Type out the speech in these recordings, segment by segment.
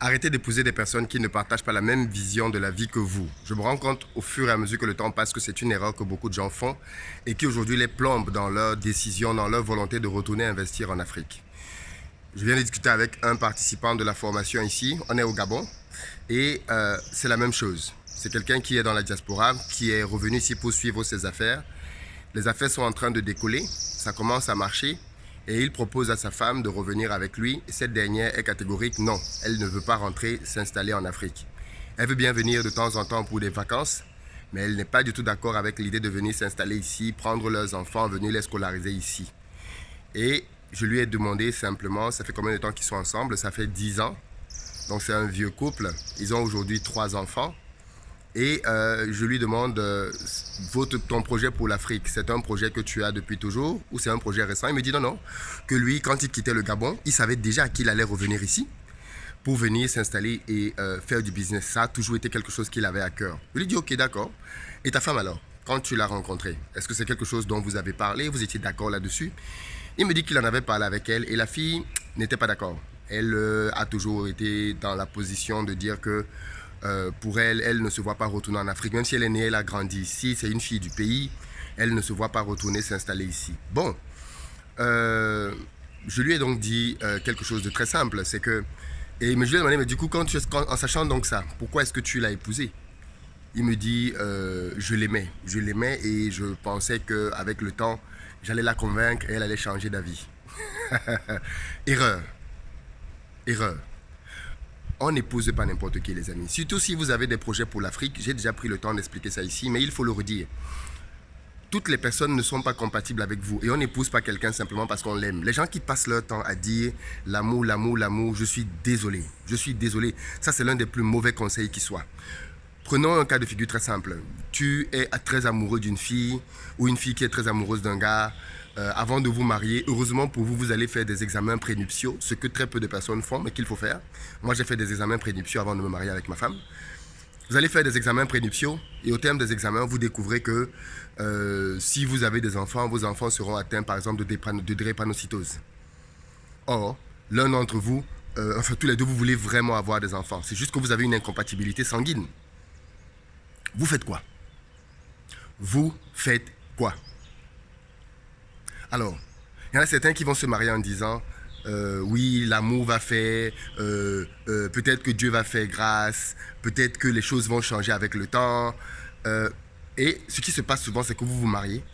Arrêtez d'épouser des personnes qui ne partagent pas la même vision de la vie que vous. Je me rends compte au fur et à mesure que le temps passe que c'est une erreur que beaucoup de gens font et qui aujourd'hui les plombe dans leur décision, dans leur volonté de retourner investir en Afrique. Je viens de discuter avec un participant de la formation ici. On est au Gabon et c'est la même chose. C'est quelqu'un qui est dans la diaspora, qui est revenu ici pour suivre ses affaires. Les affaires sont en train de décoller, ça commence à marcher. Et il propose à sa femme de revenir avec lui. Et cette dernière est catégorique, non, elle ne veut pas rentrer s'installer en Afrique. Elle veut bien venir de temps en temps pour des vacances, mais elle n'est pas du tout d'accord avec l'idée de venir s'installer ici, prendre leurs enfants, venir les scolariser ici. Et je lui ai demandé simplement, ça fait combien de temps qu'ils sont ensemble? Ça fait 10 ans. Donc c'est un vieux couple. Ils ont aujourd'hui 3 enfants. Et je lui demande, ton projet pour l'Afrique, c'est un projet que tu as depuis toujours ou c'est un projet récent? Il me dit non, que lui, quand il quittait le Gabon, il savait déjà qu'il allait revenir ici pour venir s'installer et faire du business. Ça a toujours été quelque chose qu'il avait à cœur. Je lui dis ok, d'accord. Et ta femme alors, quand tu l'as rencontrée, est-ce que c'est quelque chose dont vous avez parlé? Vous étiez d'accord là-dessus? Il me dit qu'il en avait parlé avec elle et la fille n'était pas d'accord. Elle a toujours été dans la position de dire que pour elle, elle ne se voit pas retourner en Afrique. Même si elle est née, elle a grandi ici, c'est une fille du pays, elle ne se voit pas retourner s'installer ici. Bon, je lui ai donc dit quelque chose de très simple, c'est que... Et je lui ai demandé, mais du coup, en sachant donc ça, pourquoi est-ce que tu l'as épousée? Il me dit, je l'aimais et je pensais qu'avec le temps, j'allais la convaincre et elle allait changer d'avis. Erreur. Erreur. On n'épouse pas n'importe qui, les amis. Surtout si vous avez des projets pour l'Afrique. J'ai déjà pris le temps d'expliquer ça ici, mais il faut le redire. Toutes les personnes ne sont pas compatibles avec vous et on n'épouse pas quelqu'un simplement parce qu'on l'aime. Les gens qui passent leur temps à dire l'amour, l'amour, l'amour, je suis désolé. Je suis désolé. Ça, c'est l'un des plus mauvais conseils qui soit. Prenons un cas de figure très simple. Tu es très amoureux d'une fille ou une fille qui est très amoureuse d'un gars. Avant de vous marier, heureusement pour vous, vous allez faire des examens prénuptiaux, ce que très peu de personnes font, mais qu'il faut faire. Moi, j'ai fait des examens prénuptiaux avant de me marier avec ma femme. Vous allez faire des examens prénuptiaux et au terme des examens, vous découvrez que si vous avez des enfants, vos enfants seront atteints par exemple de drépanocytose. Or, l'un d'entre vous, enfin tous les deux, vous voulez vraiment avoir des enfants. C'est juste que vous avez une incompatibilité sanguine. Vous faites quoi? Vous faites quoi? Alors, il y en a certains qui vont se marier en disant oui, l'amour va faire, peut-être que Dieu va faire grâce, peut-être que les choses vont changer avec le temps. Et ce qui se passe souvent, c'est que vous vous mariez,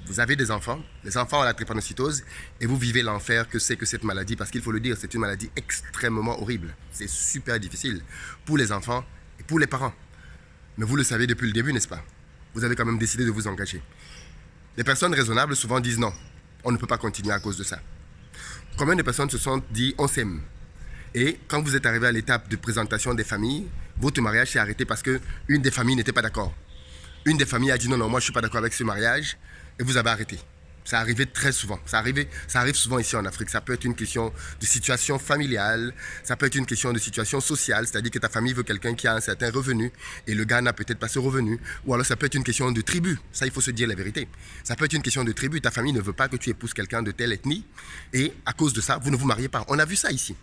vous avez des enfants, les enfants ont la drépanocytose et vous vivez l'enfer que c'est que cette maladie, parce qu'il faut le dire, c'est une maladie extrêmement horrible. C'est super difficile pour les enfants et pour les parents. Mais vous le savez depuis le début, n'est-ce pas? Vous avez quand même décidé de vous engager. Les personnes raisonnables souvent disent non, on ne peut pas continuer à cause de ça. Combien de personnes se sont dit on s'aime? Et quand vous êtes arrivé à l'étape de présentation des familles, votre mariage s'est arrêté parce qu'une des familles n'était pas d'accord. Une des familles a dit non, moi je ne suis pas d'accord avec ce mariage et vous avez arrêté. Ça arrivait très souvent. Ça arrive souvent ici en Afrique. Ça peut être une question de situation familiale, ça peut être une question de situation sociale, c'est-à-dire que ta famille veut quelqu'un qui a un certain revenu et le gars n'a peut-être pas ce revenu. Ou alors ça peut être une question de tribu. Ça, il faut se dire la vérité. Ça peut être une question de tribu. Ta famille ne veut pas que tu épouses quelqu'un de telle ethnie et à cause de ça, vous ne vous mariez pas. On a vu ça ici.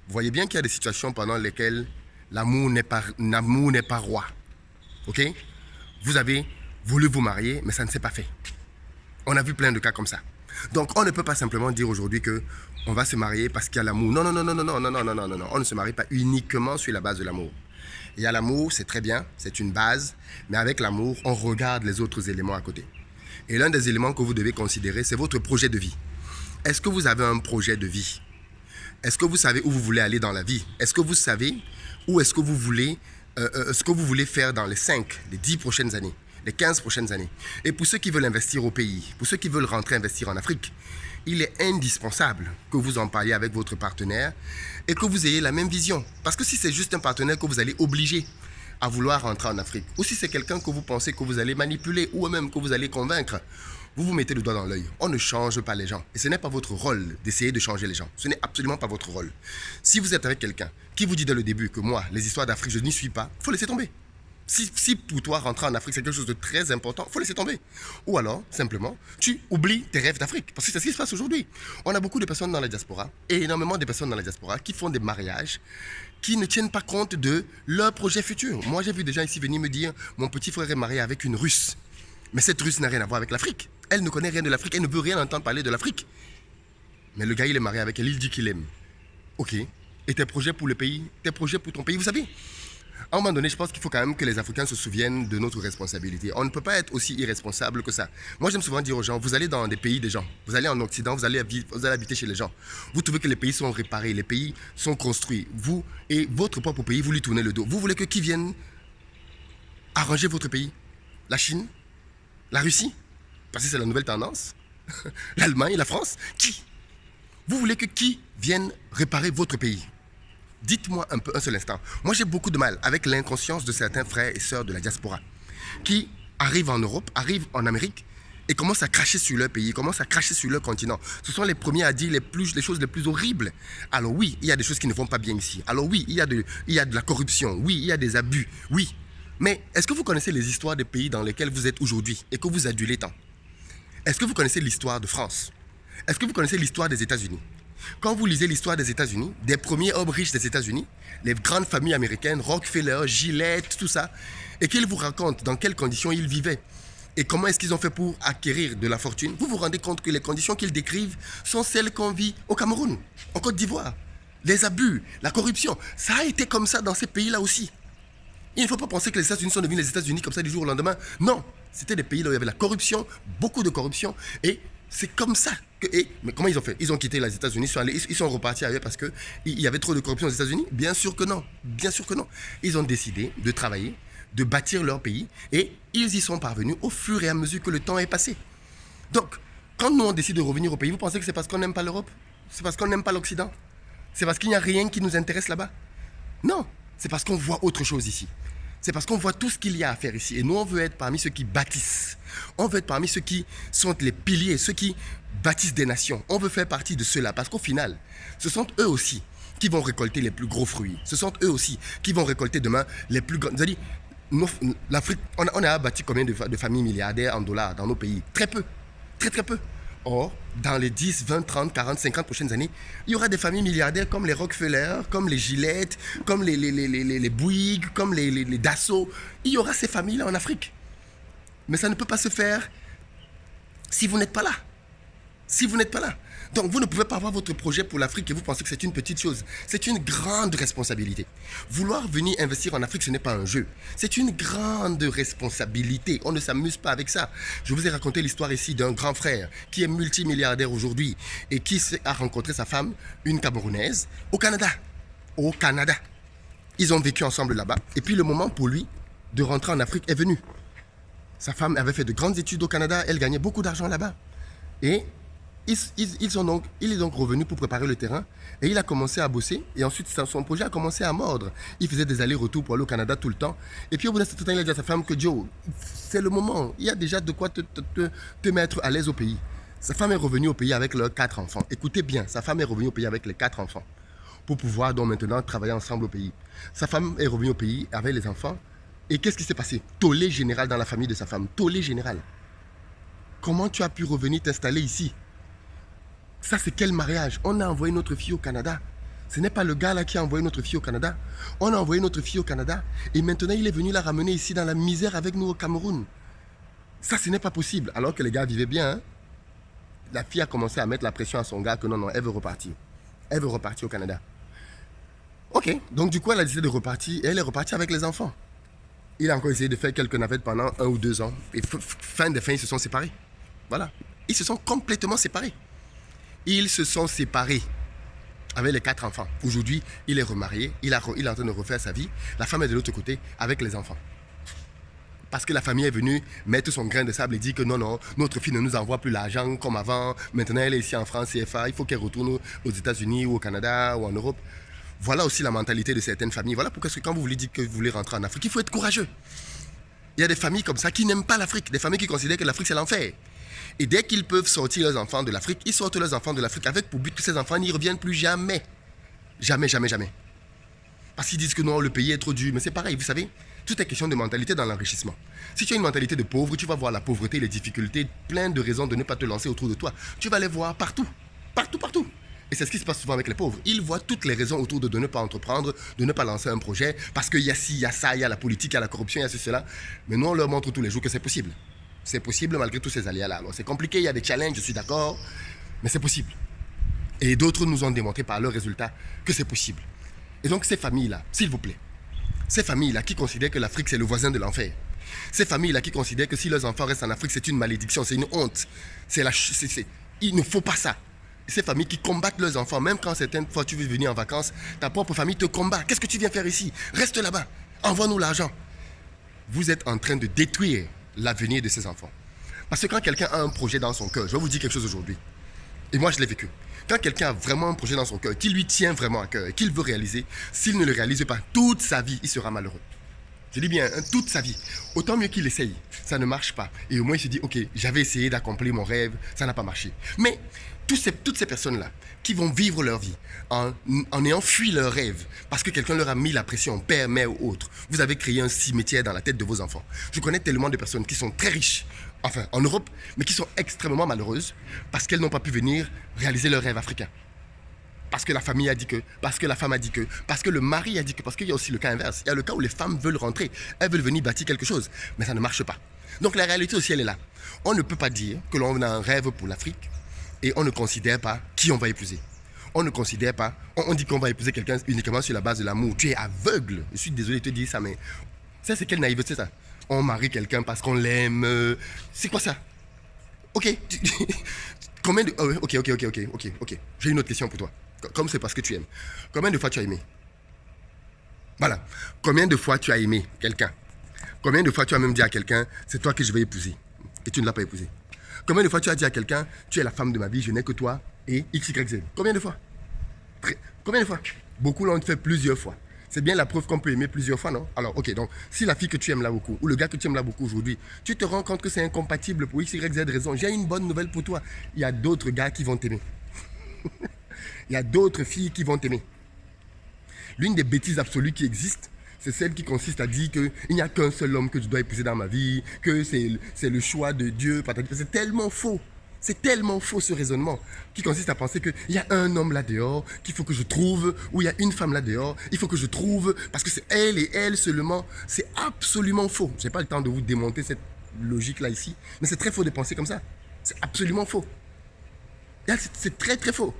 Vous voyez bien qu'il y a des situations pendant lesquelles l'amour n'est pas roi. Ok? Vous avez voulu vous marier, mais ça ne s'est pas fait. On a vu plein de cas comme ça. Donc, on ne peut pas simplement dire aujourd'hui qu'on va se marier parce qu'il y a l'amour. Non. On ne se marie pas uniquement sur la base de l'amour. Il y a l'amour, c'est très bien, c'est une base. Mais avec l'amour, on regarde les autres éléments à côté. Et l'un des éléments que vous devez considérer, c'est votre projet de vie. Est-ce que vous avez un projet de vie? Est-ce que vous savez où vous voulez aller dans la vie? Est-ce que vous savez où est-ce que vous voulez, ce que vous voulez faire dans les 5, les 10 prochaines années? Les 15 prochaines années. Et pour ceux qui veulent investir au pays, pour ceux qui veulent rentrer investir en Afrique, il est indispensable que vous en parliez avec votre partenaire et que vous ayez la même vision. Parce que si c'est juste un partenaire que vous allez obliger à vouloir rentrer en Afrique, ou si c'est quelqu'un que vous pensez que vous allez manipuler ou même que vous allez convaincre, vous vous mettez le doigt dans l'œil. On ne change pas les gens. Et ce n'est pas votre rôle d'essayer de changer les gens. Ce n'est absolument pas votre rôle. Si vous êtes avec quelqu'un qui vous dit dès le début que moi, les histoires d'Afrique, je n'y suis pas, il faut laisser tomber. Si pour toi rentrer en Afrique c'est quelque chose de très important, il faut laisser tomber. Ou alors, simplement, tu oublies tes rêves d'Afrique. Parce que c'est ce qui se passe aujourd'hui. On a beaucoup de personnes dans la diaspora, et énormément de personnes dans la diaspora, qui font des mariages, qui ne tiennent pas compte de leur projet futur. Moi, j'ai vu des gens ici venir me dire, mon petit frère est marié avec une Russe. Mais cette Russe n'a rien à voir avec l'Afrique. Elle ne connaît rien de l'Afrique, elle ne veut rien entendre parler de l'Afrique. Mais le gars, il est marié avec elle, il dit qu'il aime. Ok. Et tes projets pour le pays, tes projets pour ton pays, vous savez, à un moment donné, je pense qu'il faut quand même que les Africains se souviennent de notre responsabilité. On ne peut pas être aussi irresponsable que ça. Moi, j'aime souvent dire aux gens, vous allez dans des pays des gens, vous allez en Occident, vous allez habiter chez les gens. Vous trouvez que les pays sont réparés, les pays sont construits. Vous et votre propre pays, vous lui tournez le dos. Vous voulez que qui vienne arranger votre pays? La Chine? La Russie? Parce que c'est la nouvelle tendance. L'Allemagne, la France? Qui? Vous voulez que qui vienne réparer votre pays? Dites-moi un seul instant. Moi, j'ai beaucoup de mal avec l'inconscience de certains frères et sœurs de la diaspora qui arrivent en Europe, arrivent en Amérique et commencent à cracher sur leur pays, commencent à cracher sur leur continent. Ce sont les premiers à dire les choses les plus horribles. Alors oui, il y a des choses qui ne vont pas bien ici. Alors oui, il y a de la corruption. Oui, il y a des abus. Oui. Mais est-ce que vous connaissez les histoires des pays dans lesquels vous êtes aujourd'hui et que vous adulez tant? Est-ce que vous connaissez l'histoire de France? Est-ce que vous connaissez l'histoire des États-Unis? Quand vous lisez l'histoire des États-Unis, des premiers hommes riches des États-Unis, les grandes familles américaines, Rockefeller, Gillette, tout ça, et qu'ils vous racontent dans quelles conditions ils vivaient et comment est-ce qu'ils ont fait pour acquérir de la fortune, vous vous rendez compte que les conditions qu'ils décrivent sont celles qu'on vit au Cameroun, en Côte d'Ivoire. Les abus, la corruption, ça a été comme ça dans ces pays-là aussi. Il ne faut pas penser que les États-Unis sont devenus les États-Unis comme ça du jour au lendemain. Non, c'était des pays où il y avait la corruption, beaucoup de corruption, et c'est comme ça que... mais comment ils ont fait? Ils ont quitté les États-Unis, ils sont repartis ailleurs parce qu'il y avait trop de corruption aux États-Unis? Bien sûr que non, bien sûr que non. Ils ont décidé de travailler, de bâtir leur pays, et ils y sont parvenus au fur et à mesure que le temps est passé. Donc, quand nous on décide de revenir au pays, vous pensez que c'est parce qu'on n'aime pas l'Europe? C'est parce qu'on n'aime pas l'Occident? C'est parce qu'il n'y a rien qui nous intéresse là-bas? Non, c'est parce qu'on voit autre chose ici. C'est parce qu'on voit tout ce qu'il y a à faire ici. Et nous, on veut être parmi ceux qui bâtissent. On veut être parmi ceux qui sont les piliers, ceux qui bâtissent des nations. On veut faire partie de ceux-là. Parce qu'au final, ce sont eux aussi qui vont récolter les plus gros fruits. Ce sont eux aussi qui vont récolter demain les plus grands... C'est-à-dire, l'Afrique, on a bâti combien de familles milliardaires en dollars dans nos pays? Très peu. Très, très peu. Or, dans les 10, 20, 30, 40, 50 prochaines années, il y aura des familles milliardaires comme les Rockefeller, comme les Gillette, comme les Bouygues, comme les Dassault. Il y aura ces familles-là en Afrique. Mais ça ne peut pas se faire si vous n'êtes pas là. Si vous n'êtes pas là. Donc, vous ne pouvez pas avoir votre projet pour l'Afrique et vous pensez que c'est une petite chose. C'est une grande responsabilité. Vouloir venir investir en Afrique, ce n'est pas un jeu. C'est une grande responsabilité. On ne s'amuse pas avec ça. Je vous ai raconté l'histoire ici d'un grand frère qui est multimilliardaire aujourd'hui et qui a rencontré sa femme, une Camerounaise, au Canada. Au Canada. Ils ont vécu ensemble là-bas. Et puis, le moment pour lui de rentrer en Afrique est venu. Sa femme avait fait de grandes études au Canada. Elle gagnait beaucoup d'argent là-bas. Et il est donc revenu pour préparer le terrain et il a commencé à bosser et ensuite son projet a commencé à mordre. Il faisait des allers-retours pour aller au Canada tout le temps et puis au bout d'un certain temps il a dit à sa femme que Joe, c'est le moment, il y a déjà de quoi te mettre à l'aise au pays. Sa femme est revenue au pays avec leurs 4 enfants. Écoutez bien, sa femme est revenue au pays avec les 4 enfants pour pouvoir donc maintenant travailler ensemble au pays. Sa femme est revenue au pays avec les enfants et qu'est-ce qui s'est passé? Tollé général dans la famille de sa femme, tollé général. Comment tu as pu revenir t'installer ici? Ça, c'est quel mariage? On a envoyé notre fille au Canada. Ce n'est pas le gars là qui a envoyé notre fille au Canada. On a envoyé notre fille au Canada et maintenant il est venu la ramener ici dans la misère avec nous au Cameroun. Ça, ce n'est pas possible. Alors que les gars vivaient bien. Hein? La fille a commencé à mettre la pression à son gars que non, elle veut repartir. Elle veut repartir au Canada. Ok, donc du coup, elle a décidé de repartir et elle est repartie avec les enfants. Il a encore essayé de faire quelques navettes pendant 1 ou 2 ans. Et fin de fin, ils se sont séparés. Voilà. Ils se sont complètement séparés. Ils se sont séparés avec les 4 enfants. Aujourd'hui, il est remarié, il est en train de refaire sa vie. La femme est de l'autre côté avec les enfants. Parce que la famille est venue mettre son grain de sable et dire que non, notre fille ne nous envoie plus l'argent comme avant. Maintenant, elle est ici en France, CFA, il faut qu'elle retourne aux États-Unis ou au Canada ou en Europe. Voilà aussi la mentalité de certaines familles. Voilà pourquoi quand vous voulez dire que vous voulez rentrer en Afrique, il faut être courageux. Il y a des familles comme ça qui n'aiment pas l'Afrique, des familles qui considèrent que l'Afrique c'est l'enfer. Et dès qu'ils peuvent sortir leurs enfants de l'Afrique, ils sortent leurs enfants de l'Afrique avec pour but que ces enfants n'y reviennent plus jamais. Jamais, jamais, jamais. Parce qu'ils disent que non, le pays est trop dur. Mais c'est pareil, vous savez, tout est question de mentalité dans l'enrichissement. Si tu as une mentalité de pauvre, tu vas voir la pauvreté, les difficultés, plein de raisons de ne pas te lancer autour de toi. Tu vas les voir partout. Partout, partout. Et c'est ce qui se passe souvent avec les pauvres. Ils voient toutes les raisons autour de ne pas entreprendre, de ne pas lancer un projet, parce qu'il y a ci, il y a ça, il y a la politique, il y a la corruption, il y a cela. Mais nous, on leur montre tous les jours que c'est possible. C'est possible malgré tous ces aléas-là. Alors, c'est compliqué, il y a des challenges, je suis d'accord, mais c'est possible. Et d'autres nous ont démontré par leurs résultats que c'est possible. Et donc, ces familles-là, s'il vous plaît, ces familles-là qui considèrent que l'Afrique, c'est le voisin de l'enfer, ces familles-là qui considèrent que si leurs enfants restent en Afrique, c'est une malédiction, c'est une honte, il ne faut pas ça. Ces familles qui combattent leurs enfants, même quand certaines fois tu veux venir en vacances, ta propre famille te combat. Qu'est-ce que tu viens faire ici? Reste là-bas, envoie-nous l'argent. Vous êtes en train de détruire l'avenir de ces enfants. Parce que quand quelqu'un a un projet dans son cœur, je vais vous dire quelque chose aujourd'hui, et moi je l'ai vécu. Quand quelqu'un a vraiment un projet dans son cœur, qui lui tient vraiment à cœur, et qu'il veut réaliser, s'il ne le réalise pas, toute sa vie, il sera malheureux. Je dis bien, toute sa vie. Autant mieux qu'il essaye. Ça ne marche pas. Et au moins, il se dit, ok, j'avais essayé d'accomplir mon rêve, ça n'a pas marché. Mais toutes ces personnes-là qui vont vivre leur vie en ayant fui leur rêve, parce que quelqu'un leur a mis la pression, père, mère ou autre, vous avez créé un cimetière dans la tête de vos enfants. Je connais tellement de personnes qui sont très riches, enfin en Europe, mais qui sont extrêmement malheureuses parce qu'elles n'ont pas pu venir réaliser leur rêve africain. Parce que la famille a dit que, parce que la femme a dit que, parce que le mari a dit que, parce qu'il y a aussi le cas inverse. Il y a le cas où les femmes veulent rentrer, elles veulent venir bâtir quelque chose, mais ça ne marche pas. Donc la réalité aussi, elle est là. On ne peut pas dire que l'on a un rêve pour l'Afrique et on ne considère pas qui on va épouser. On ne considère pas, on dit qu'on va épouser quelqu'un uniquement sur la base de l'amour. Tu es aveugle. Je suis désolé de te dire ça, mais ça c'est quelle naïveté ça? On marie quelqu'un parce qu'on l'aime. C'est quoi ça? Ok. Combien de... Ok. J'ai une autre question pour toi. Comme c'est parce que tu aimes. Combien de fois tu as aimé? Voilà. Combien de fois tu as aimé quelqu'un? Combien de fois tu as même dit à quelqu'un, c'est toi que je vais épouser, et tu ne l'as pas épousé? Combien de fois tu as dit à quelqu'un, tu es la femme de ma vie, je n'ai que toi et XYZ? Combien de fois? Combien de fois? Beaucoup l'ont fait plusieurs fois. C'est bien la preuve qu'on peut aimer plusieurs fois, non? Alors, ok, donc, si la fille que tu aimes là beaucoup, ou le gars que tu aimes là beaucoup aujourd'hui, tu te rends compte que c'est incompatible pour XYZ raison, j'ai une bonne nouvelle pour toi. Il y a d'autres gars qui vont t'aimer. Il y a d'autres filles qui vont t'aimer. L'une des bêtises absolues qui existent, c'est celle qui consiste à dire qu'il n'y a qu'un seul homme que je dois épouser dans ma vie, que c'est le choix de Dieu. C'est tellement faux. C'est tellement faux ce raisonnement qui consiste à penser qu'il y a un homme là dehors qu'il faut que je trouve, ou il y a une femme là dehors, il faut que je trouve, parce que c'est elle et elle seulement. C'est absolument faux. Je n'ai pas le temps de vous démonter cette logique là ici, mais c'est très faux de penser comme ça. C'est absolument faux. C'est très très faux.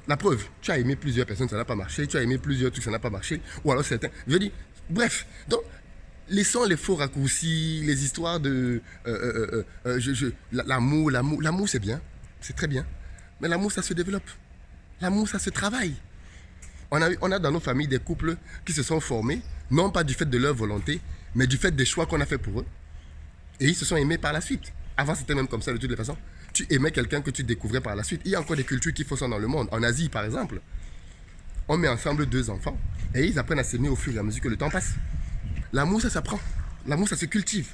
La preuve, tu as aimé plusieurs personnes, ça n'a pas marché. Tu as aimé plusieurs trucs, ça n'a pas marché. Ou alors certains. Je veux dire, bref. Donc, laissons les faux raccourcis, les histoires de l'amour. L'amour, c'est bien. C'est très bien. Mais l'amour, ça se développe. L'amour, ça se travaille. On a dans nos familles des couples qui se sont formés, non pas du fait de leur volonté, mais du fait des choix qu'on a fait pour eux. Et ils se sont aimés par la suite. Avant, c'était même comme ça de toutes les façons. Tu aimais quelqu'un que tu découvrais par la suite. Il y a encore des cultures qui font ça dans le monde. En Asie, par exemple, on met ensemble deux enfants et ils apprennent à s'aimer au fur et à mesure que le temps passe. L'amour, ça s'apprend. L'amour, ça se cultive.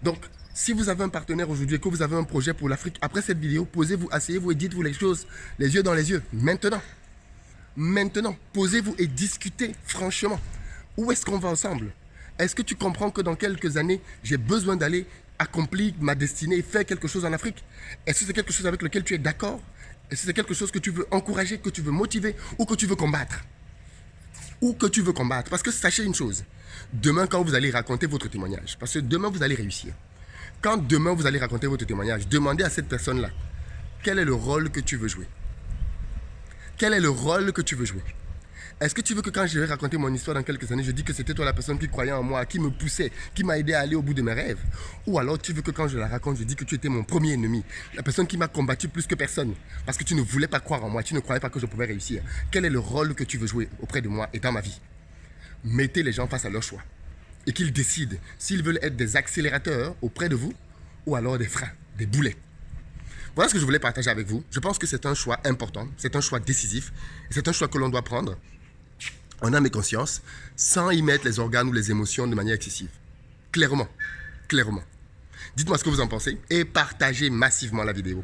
Donc, si vous avez un partenaire aujourd'hui et que vous avez un projet pour l'Afrique, après cette vidéo, posez-vous, asseyez-vous et dites-vous les choses, les yeux dans les yeux. Maintenant, posez-vous et discutez franchement. Où est-ce qu'on va ensemble? Est-ce que tu comprends que dans quelques années, j'ai besoin d'aller accomplir ma destinée et faire quelque chose en Afrique? Est-ce que c'est quelque chose avec lequel tu es d'accord? Est-ce que c'est quelque chose que tu veux encourager, que tu veux motiver ou que tu veux combattre? Parce que sachez une chose, demain quand vous allez raconter votre témoignage, parce que demain vous allez réussir, quand demain vous allez raconter votre témoignage, demandez à cette personne-là, quel est le rôle que tu veux jouer? Quel est le rôle que tu veux jouer? Est-ce que tu veux que quand je vais raconter mon histoire dans quelques années, je dis que c'était toi la personne qui croyait en moi, qui me poussait, qui m'a aidé à aller au bout de mes rêves? Ou alors tu veux que quand je la raconte, je dis que tu étais mon premier ennemi, la personne qui m'a combattu plus que personne, parce que tu ne voulais pas croire en moi, tu ne croyais pas que je pouvais réussir? Quel est le rôle que tu veux jouer auprès de moi et dans ma vie? Mettez les gens face à leur choix et qu'ils décident s'ils veulent être des accélérateurs auprès de vous ou alors des freins, des boulets. Voilà ce que je voulais partager avec vous. Je pense que c'est un choix important, c'est un choix décisif, et c'est un choix que l'on doit prendre en âme et conscience, sans y mettre les organes ou les émotions de manière excessive. Clairement. Dites-moi ce que vous en pensez et partagez massivement la vidéo.